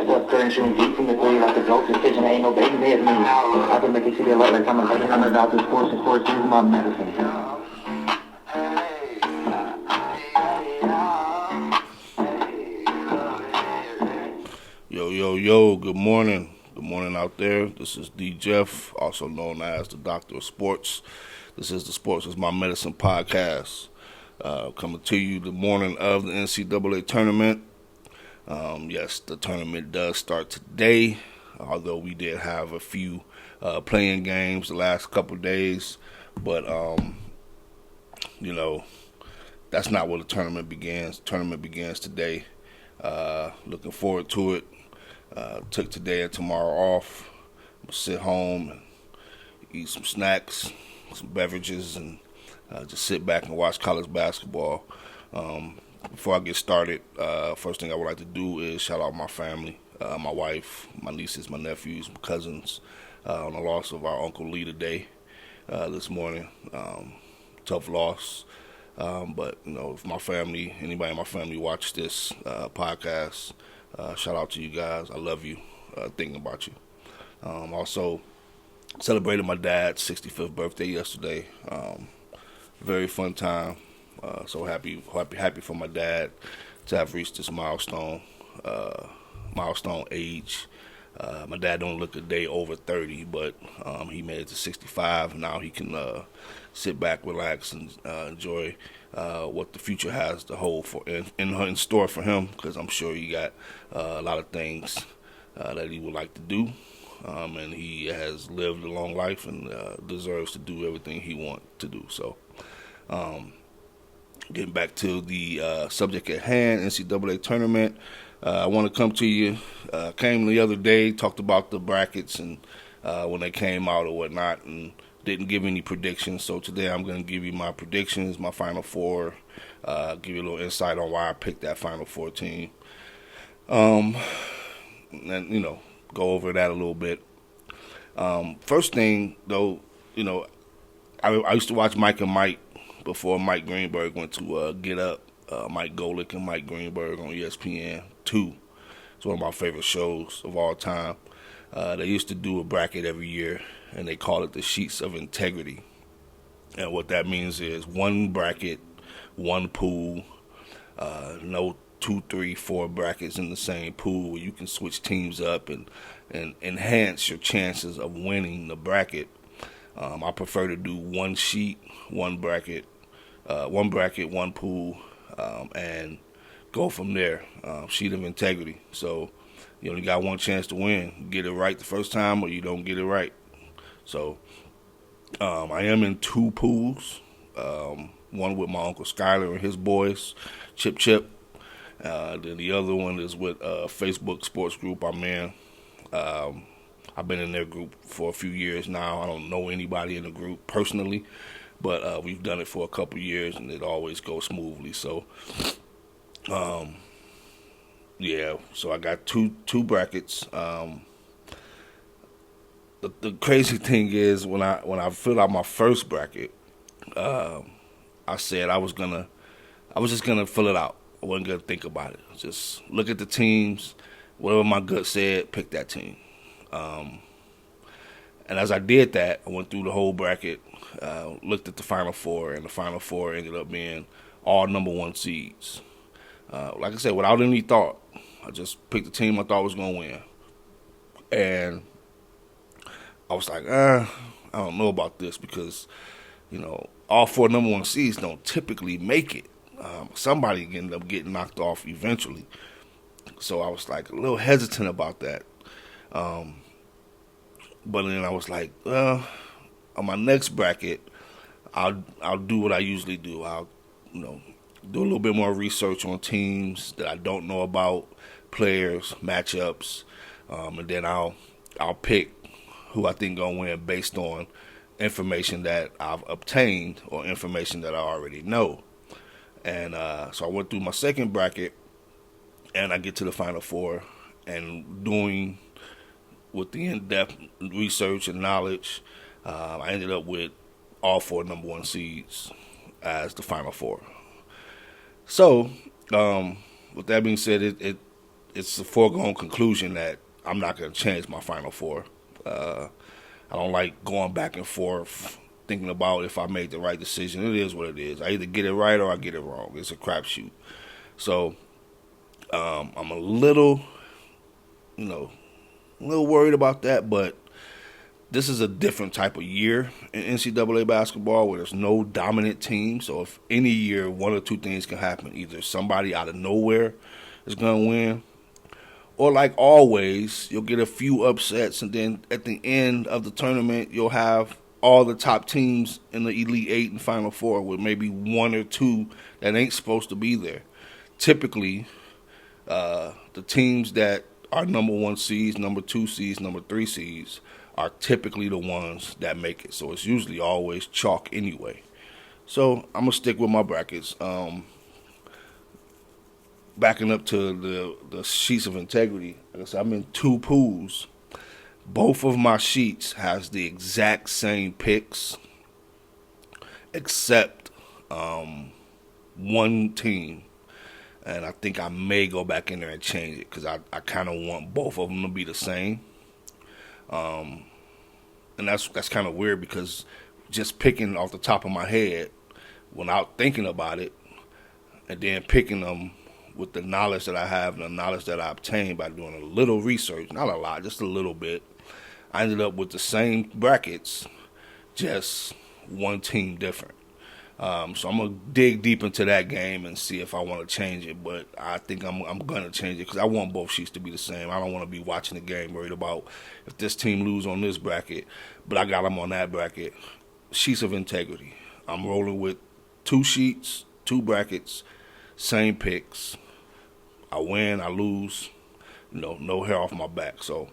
Steph Curry shooting deep from the three like the joke is pitching. Ain't no baby made me. I can make it see a lot like I'm a legend. I'm about to sports and sports is my medicine. Yo, good morning. Good morning out there. This is D. Jeff, also known as the Doctor of Sports. This is the Sports is My Medicine podcast. Coming to you the morning of the NCAA tournament. Yes, the tournament does start today, although we did have a few playing games the last couple days. But, that's not where the tournament begins. The tournament begins today. Looking forward to it. Took today and tomorrow off. I'm gonna sit home and eat some snacks, some beverages, and just sit back and watch college basketball. Before I get started, first thing I would like to do is shout out my family, my wife, my nieces, my nephews, my cousins, on the loss of our Uncle Lee today, this morning. Tough loss. But, if my family, anybody in my family watch this podcast, shout out to you guys. I love you. Thinking about you. Also, celebrated my dad's 65th birthday yesterday. Very fun time. So happy for my dad to have reached this milestone age. My dad don't look a day over 30, but he made it to 65. Now he can sit back, relax, and enjoy what the future has to hold in store for him. Because I'm sure he got a lot of things that he would like to do, and he has lived a long life and deserves to do everything he wants to do. So, getting back to the subject at hand, NCAA tournament. I want to come to you. Came the other day, talked about the brackets and when they came out or whatnot, and didn't give any predictions. So today I'm going to give you my predictions, my Final Four, give you a little insight on why I picked that Final Four team. And, go over that a little bit. First thing, though, I used to watch Mike and Mike before Mike Greenberg went to Get Up. Mike Golick and Mike Greenberg on ESPN2. It's one of my favorite shows of all time. They used to do a bracket every year, and they call it the Sheets of Integrity. And what that means is one bracket, one pool, no 2, 3, 4 brackets in the same pool where you can switch teams up and enhance your chances of winning the bracket. I prefer to do one sheet, one bracket, one pool, and go from there. Sheet of integrity. So you only got one chance to win. Get it right the first time, or you don't get it right. So I am in 2 pools. One with my Uncle Skyler and his boys, Chip. Then the other one is with a Facebook sports group I'm in. I've been in their group for a few years now. I don't know anybody in the group personally, but we've done it for a couple years, and it always goes smoothly. So, so I got two brackets. The crazy thing is when I filled out my first bracket, I said I was just gonna fill it out. I wasn't gonna think about it. Just look at the teams, whatever my gut said, pick that team. And as I did that, I went through the whole bracket, looked at the Final Four, and the Final Four ended up being all number 1 seeds. Like I said, without any thought, I just picked the team I thought was going to win. And I was like, I don't know about this because, all 4 number 1 seeds don't typically make it. Somebody ended up getting knocked off eventually. So I was like a little hesitant about that. But then I was like, on my next bracket, I'll do what I usually do. I'll, do a little bit more research on teams that I don't know about, players, matchups, and then I'll pick who I think gonna win based on information that I've obtained or information that I already know. And so I went through my second bracket, and I get to the Final Four, and doing with the in-depth research and knowledge, I ended up with all 4 number 1 seeds as the Final Four. So, with that being said, it's a foregone conclusion that I'm not going to change my Final Four. I don't like going back and forth thinking about if I made the right decision. It is what it is. I either get it right or I get it wrong. It's a crapshoot. So I'm a little worried about that, but this is a different type of year in NCAA basketball where there's no dominant team. So if any year, one or two things can happen. Either somebody out of nowhere is going to win, or like always, you'll get a few upsets, and then at the end of the tournament, you'll have all the top teams in the Elite Eight and Final Four with maybe one or two that ain't supposed to be there. Typically, the teams that are number 1 seeds, number 2 seeds, number 3 seeds are typically the ones that make it. So it's usually always chalk anyway. So I'm going to stick with my brackets. Backing up to the sheets of integrity, like I said, I'm in 2 pools. Both of my sheets has the exact same picks, except one team. And I think I may go back in there and change it because I kind of want both of them to be the same. And that's kind of weird because just picking off the top of my head without thinking about it and then picking them with the knowledge that I have and the knowledge that I obtained by doing a little research, not a lot, just a little bit, I ended up with the same brackets, just one team different. So I'm going to dig deep into that game and see if I want to change it, but I think I'm going to change it because I want both sheets to be the same. I don't want to be watching the game worried about if this team lose on this bracket, but I got them on that bracket. Sheets of integrity. I'm rolling with 2 sheets, 2 brackets, same picks. I win, I lose, no hair off my back. So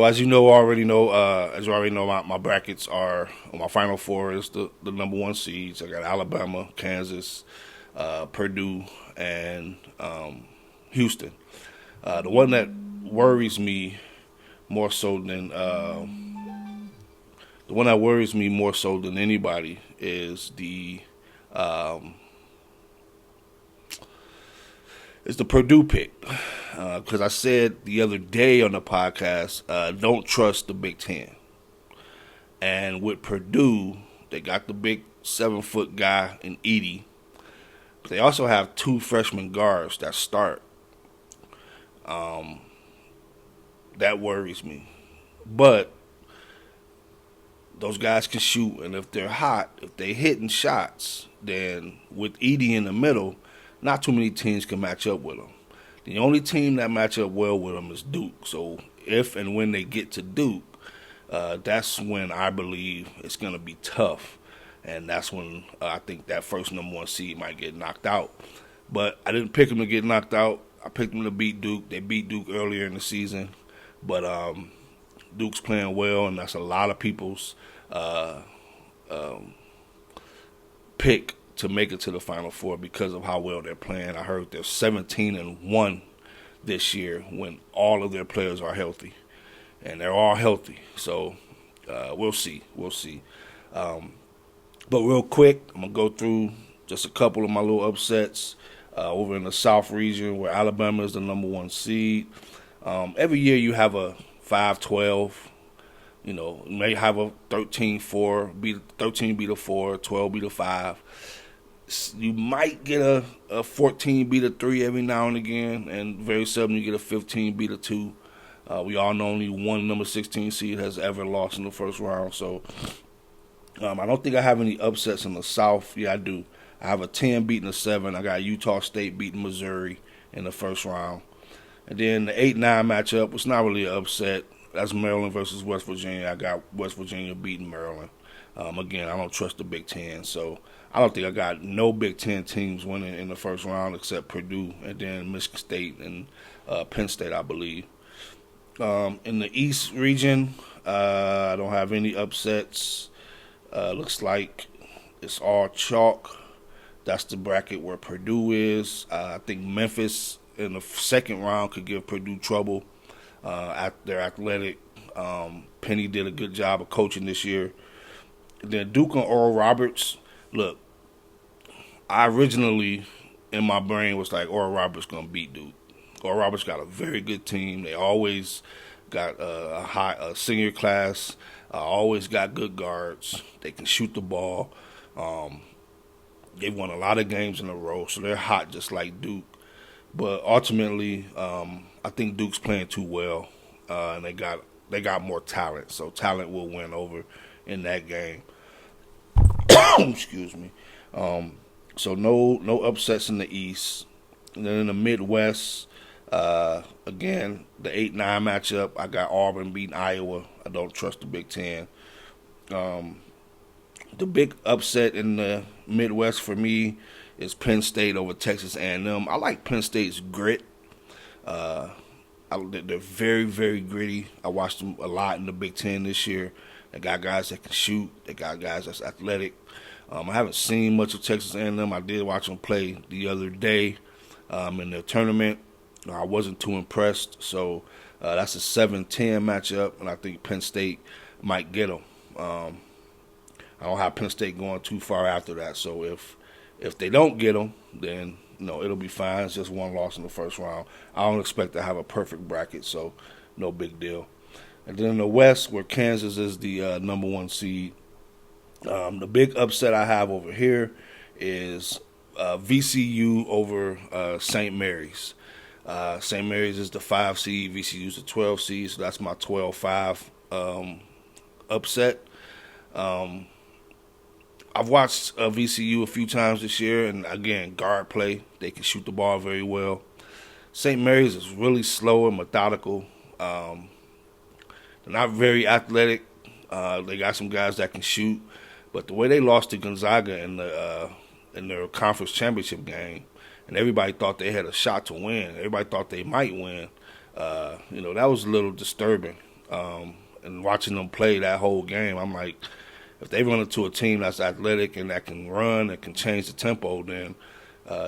as you already know, my brackets are, my Final Four is the number 1 seeds. I got Alabama, Kansas, Purdue, and Houston. The one that worries me more so than anybody is the Purdue pick. Because I said the other day on the podcast, don't trust the Big Ten. And with Purdue, they got the big 7-foot guy in Edey. But they also have 2 freshman guards that start. That worries me. But those guys can shoot, and if they're hot, if they hitting shots, then with Edey in the middle, not too many teams can match up with them. The only team that match up well with them is Duke. So if and when they get to Duke, that's when I believe it's going to be tough. And that's when I think that first number 1 seed might get knocked out. But I didn't pick them to get knocked out. I picked them to beat Duke. They beat Duke earlier in the season. But Duke's playing well, and that's a lot of people's pick to make it to the Final Four because of how well they're playing. I heard they're 17-1 this year when all of their players are healthy, and they're all healthy. So we'll see. But real quick, I'm gonna go through just a couple of my little upsets over in the South region where Alabama is the number 1 seed. Every year you have a 5-12. You may have a 13-4, 13 beat a 4, 12 beat a 5. You might get a 14 beat a 3 every now and again, and very seldom you get a 15 beat a 2. We all know only one number 16 seed has ever lost in the first round. So I don't think I have any upsets in the South. Yeah, I do. I have a 10 beating a 7. I got Utah State beating Missouri in the first round. And then the 8-9 matchup was not really an upset. That's Maryland versus West Virginia. I got West Virginia beating Maryland. Again, I don't trust the Big Ten, so I don't think I got no Big Ten teams winning in the first round except Purdue and then Michigan State and Penn State, I believe. In the East region, I don't have any upsets. Looks like it's all chalk. That's the bracket where Purdue is. I think Memphis in the second round could give Purdue trouble. They're athletic. Penny did a good job of coaching this year. And then Duke and Oral Roberts. Look, I originally in my brain was like Oral Roberts gonna beat Duke. Oral Roberts got a very good team. They always got a senior class. Always got good guards. They can shoot the ball. They've won a lot of games in a row, so they're hot just like Duke. But ultimately, I think Duke's playing too well, and they got more talent. So talent will win over in that game. Excuse me. So no upsets in the East. And then in the Midwest, again, the 8-9 matchup, I got Auburn beating Iowa. I don't trust the Big Ten. The big upset in the Midwest for me is Penn State over Texas A&M. I like Penn State's grit. They're very, very gritty. I watched them a lot in the Big Ten this year. They got guys that can shoot. They got guys that's athletic. I haven't seen much of Texas A&M. I did watch them play the other day in their tournament. I wasn't too impressed. So that's a 7-10 matchup, and I think Penn State might get them. I don't have Penn State going too far after that. So if they don't get them, then it'll be fine. It's just one loss in the first round. I don't expect to have a perfect bracket, so no big deal. And then in the West, where Kansas is the number 1 seed, the big upset I have over here is VCU over St. Mary's. St. Mary's is the 5 seed. VCU is the 12 seed, so that's my 12-5 upset. I've watched VCU a few times this year, and again, guard play. They can shoot the ball very well. St. Mary's is really slow and methodical. They're not very athletic. They got some guys that can shoot, but the way they lost to Gonzaga in their conference championship game, and everybody thought they had a shot to win. Everybody thought they might win. That was a little disturbing. And watching them play that whole game, I'm like, if they run into a team that's athletic and that can run and can change the tempo, then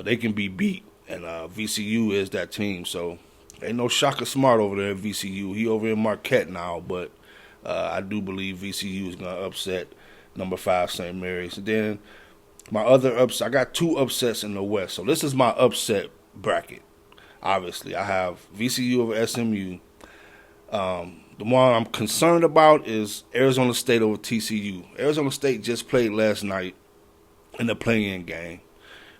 they can be beat. And VCU is that team. So ain't no Shaka Smart over there at VCU. He over in Marquette now, but I do believe VCU is going to upset number 5 St. Mary's. And then my other upset, I got 2 upsets in the West. So this is my upset bracket. Obviously, I have VCU over SMU. The one I'm concerned about is Arizona State over TCU. Arizona State just played last night in the play-in game.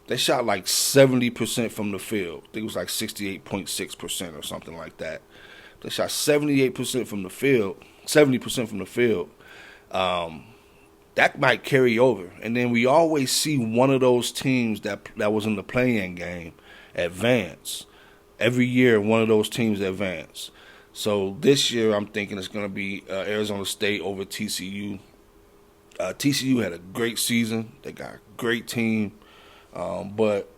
They shot like 70% from the field. I think it was like 68.6% or something like that. They shot 78% from the field, 70% from the field. That might carry over. And then we always see one of those teams that was in the play-in game advance. Every year, one of those teams advance. So this year, I'm thinking it's going to be Arizona State over TCU. TCU had a great season. They got a great team. But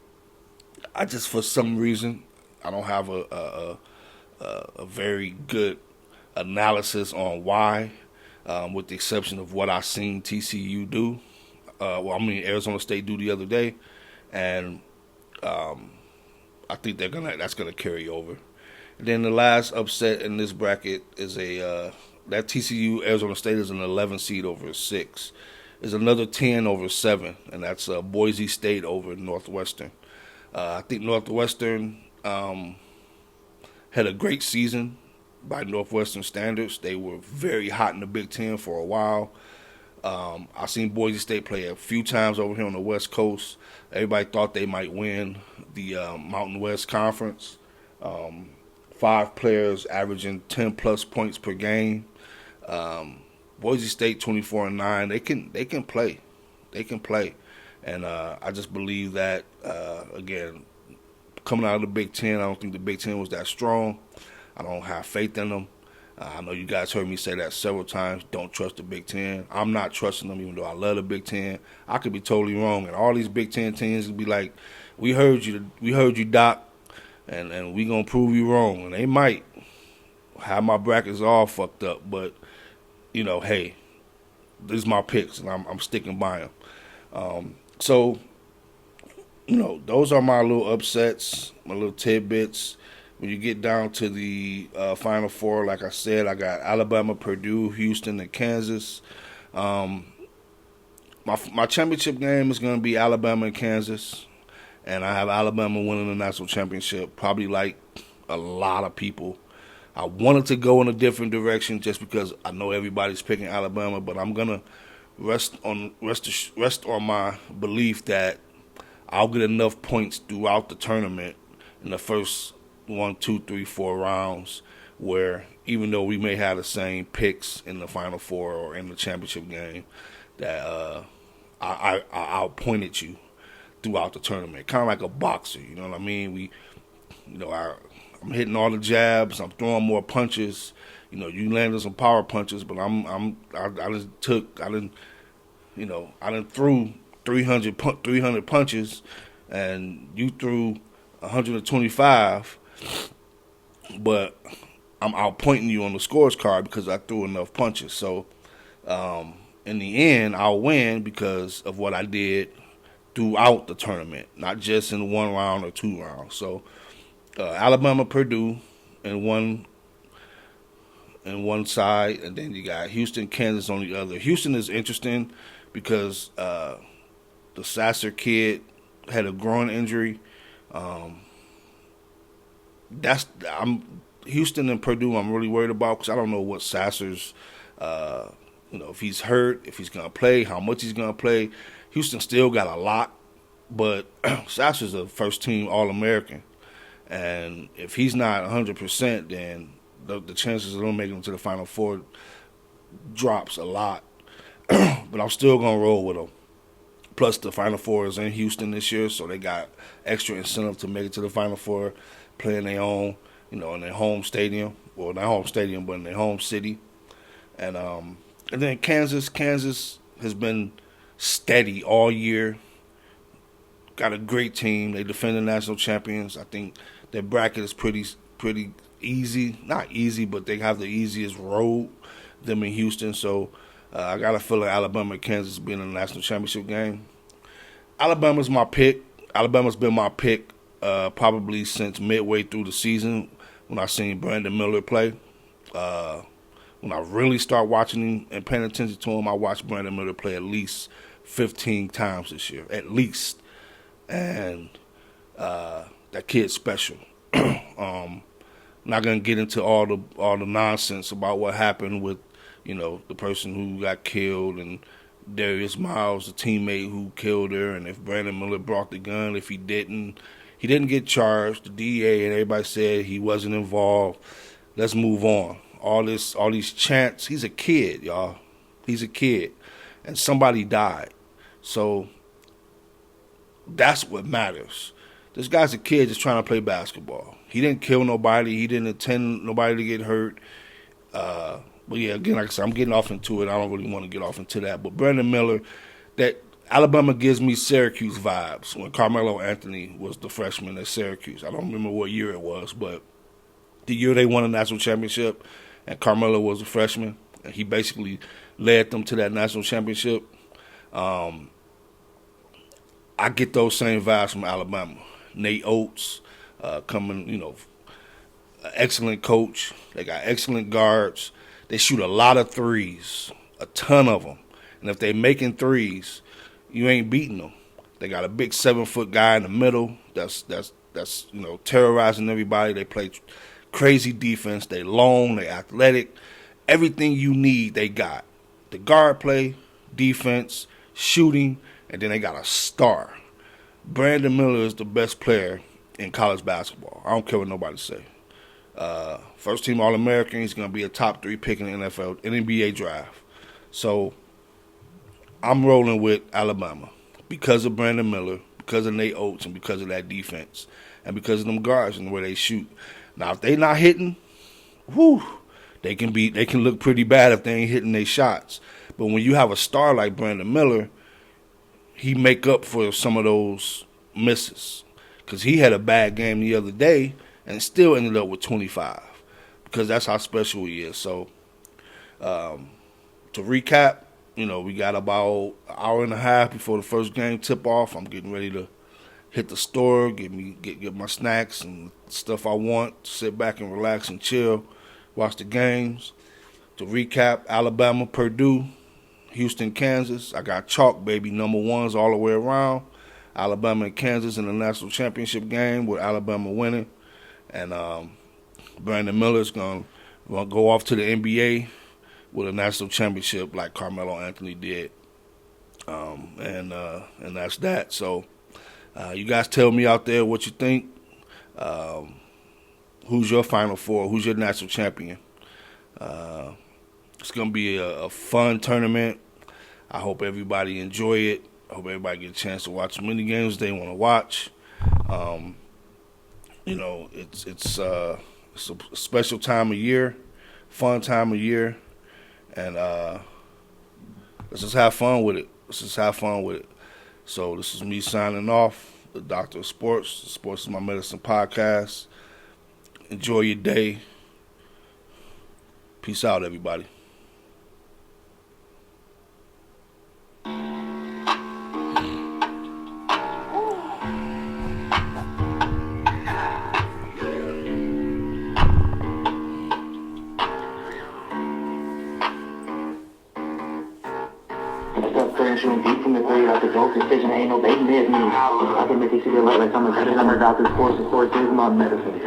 I just, for some reason, I don't have a very good analysis on why, with the exception of what I seen TCU do. Arizona State do the other day. And I think that's gonna carry over. And then the last upset in this bracket is that TCU Arizona State is an 11 seed over a 6. Is another 10 over 7, and that's Boise State over Northwestern. I think Northwestern had a great season by Northwestern standards. They were very hot in the Big Ten for a while. I've seen Boise State play a few times over here on the West Coast. Everybody thought they might win the Mountain West Conference. 5 players averaging 10-plus points per game. Boise State 24-9. They can play. They can play. And I just believe that, again, coming out of the Big Ten, I don't think the Big Ten was that strong. I don't have faith in them. I know you guys heard me say that several times. Don't trust the Big Ten. I'm not trusting them, even though I love the Big Ten. I could be totally wrong, and all these Big Ten teams would be like, "We heard you, Doc, and we gonna prove you wrong." And they might have my brackets all fucked up, but hey, this is my picks, and I'm sticking by them. So those are my little upsets, my little tidbits. When you get down to the Final Four, like I said, I got Alabama, Purdue, Houston, and Kansas. My championship game is going to be Alabama and Kansas. and I have Alabama winning the national championship, probably like a lot of people. I wanted to go in a different direction just because I know everybody's picking Alabama, but I'm gonna rest on my belief that I'll get enough points throughout the tournament in the first 1, 2, 3, 4 rounds, where even though we may have the same picks in the Final Four or in the championship game, that I outpointed you throughout the tournament, kind of like a boxer. You know what I mean? I'm hitting all the jabs. I'm throwing more punches. You landed some power punches, but I done threw 300 punches, and you threw 125. But I'm outpointing you on the scores card because I threw enough punches. So in the end, I'll win because of what I did throughout the tournament, not just in 1 round or 2 rounds. So Alabama, Purdue, in one side, and then you got Houston, Kansas on the other. Houston is interesting because the Sasser kid had a groin injury. Houston and Purdue I'm really worried about because I don't know what Sasser's, if he's hurt, if he's going to play, how much he's going to play. Houston still got a lot, but Sasser's a first-team All-American. And if he's not 100%, then the chances of them making it to the Final Four drops a lot. But I'm still going to roll with them. Plus, the Final Four is in Houston this year, so they got extra incentive to make it to the Final Four, playing their own, in their home stadium. Well, not home stadium, but in their home city. And then Kansas has been steady all year. Got a great team. They defend the national champions. I think their bracket is pretty easy. Not easy, but they have the easiest road, them in Houston. So I got a feeling Alabama and Kansas being in the national championship game. Alabama's my pick. Alabama's been my pick probably since midway through the season when I seen Brandon Miller play. When I really start watching him and paying attention to him, I watched Brandon Miller play at least 15 times this year, at least. And that kid's special. Not gonna get into all the nonsense about what happened with, the person who got killed and Darius Miles, the teammate who killed her, and if Brandon Miller brought the gun, if he didn't get charged. The DA and everybody said he wasn't involved. Let's move on. All these chants. He's a kid, y'all. He's a kid, and somebody died. So that's what matters. This guy's a kid just trying to play basketball. He didn't kill nobody. He didn't intend nobody to get hurt. But yeah, again, like I said, I'm getting off into it. I don't really want to get off into that. But Brandon Miller, that Alabama gives me Syracuse vibes when Carmelo Anthony was the freshman at Syracuse. I don't remember what year it was, but the year they won a national championship and Carmelo was a freshman, and he basically led them to that national championship. I get those same vibes from Alabama. Nate Oates coming, excellent coach. They got excellent guards. They shoot a lot of threes, a ton of them. And if they making threes, you ain't beating them. They got a big 7-foot guy in the middle that's terrorizing everybody. They play crazy defense. They long, they athletic. Everything you need, they got. The guard play, defense, shooting, and then they got a star. Brandon Miller is the best player in college basketball. I don't care what nobody say. First team All-American. He's going to be a top 3 pick in the NBA draft. So I'm rolling with Alabama because of Brandon Miller, because of Nate Oates, and because of that defense, and because of them guards and the way they shoot. Now, if they not hitting, they can look pretty bad if they ain't hitting their shots. But when you have a star like Brandon Miller, he make up for some of those misses, because he had a bad game the other day and still ended up with 25, because that's how special he is. So to recap, we got about an hour and a half before the first game tip off. I'm getting ready to hit the store, get my snacks and stuff I want, sit back and relax and chill, watch the games. To recap, Alabama, Purdue, Houston, Kansas. I got chalk, baby, number ones all the way around. Alabama and Kansas in the national championship game with Alabama winning. And Brandon Miller's going to go off to the NBA with a national championship like Carmelo Anthony did. And that's that. So you guys tell me out there what you think. Who's your Final Four? Who's your national champion? It's going to be a fun tournament. I hope everybody enjoy it. I hope everybody get a chance to watch as many games they want to watch. It's a special time of year, fun time of year, and let's just have fun with it. So this is me signing off, the Doctor of Sports. Sports is My Medicine podcast. Enjoy your day. Peace out, everybody. Shooting deep from the 30 out the dope decision, ain't no baiting it. I can make it see the light like I'm a veteran. I'm a doctor of sports, and sports is my medicine.